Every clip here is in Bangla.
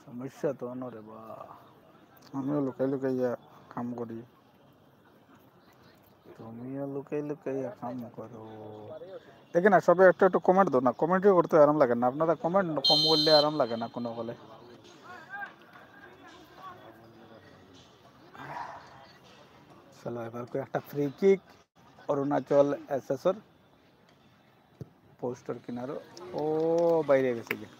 সমস্যা তো নরে বা আমিও লুকাই লুকাইয়া কাম করি, তুমিও লুকাই লুকাইয়া কাম করো। দেখে না সবাই একটু একটু কমেন্ট দো না, কমেন্টও করতে আরাম লাগে না। আপনারা কমেন্ট কম করলে আরাম লাগে না কোনো বলে। চলো এবার একটা ফ্রি কিক অরুণাচল এসএসর পোস্টার কিনারো ও বাইরে গেছে গিয়ে।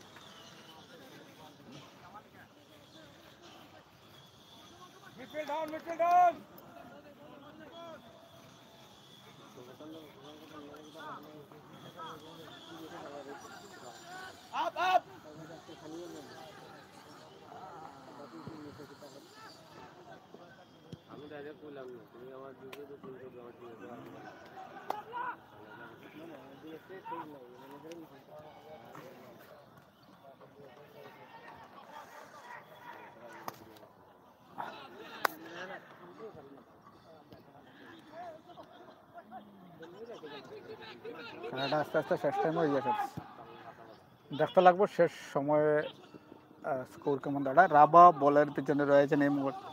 খেলাটা আস্তে আস্তে শেষ টাইম হয়ে যাচ্ছে, দেখতে লাগবো শেষ সময়ে স্কোর কেমন দাঁড়ায়। রাবা বলের পিছনে রয়েছেন এই মুহূর্তে,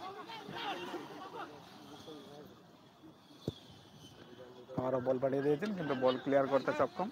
আবারও বল পাঠিয়ে দিয়েছেন কিন্তু বল ক্লিয়ার করতে সক্ষম।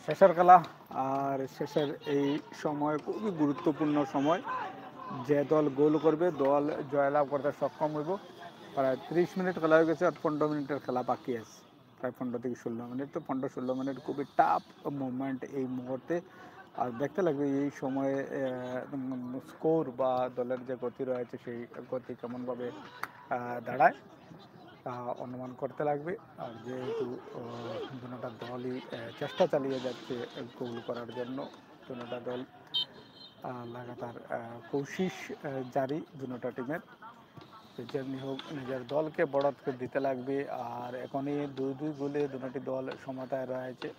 শেষের খেলা, আর শেষের এই সময় খুবই গুরুত্বপূর্ণ সময়। যে দল গোল করবে দল জয়লাভ করতে সক্ষম হইব। প্রায় 30 মিনিট খেলা হয়ে গেছে আর 15 মিনিটের খেলা বাকি আছে, প্রায় 15 থেকে 16 মিনিট। তো 15-16 মিনিট খুবই টাফ মুভমেন্ট এই মুহূর্তে। আর দেখতে লাগবে এই সময়ে স্কোর বা দলের যে গতি রয়েছে সেই গতি কেমনভাবে দাঁড়ায় অনুমান করতে লাগবে। আর যেহেতু দুটা দলই চেষ্টা চালিয়ে যাচ্ছে গোল করার জন্য, দুটা দল লাগাতার কোশিশ জারি দুটা টিমের, যেমনি হোক নিজের দলকে বড় দিতে লাগবে। আর এখনই 2-2 গোলে দুটি দল সমতায় রয়েছে।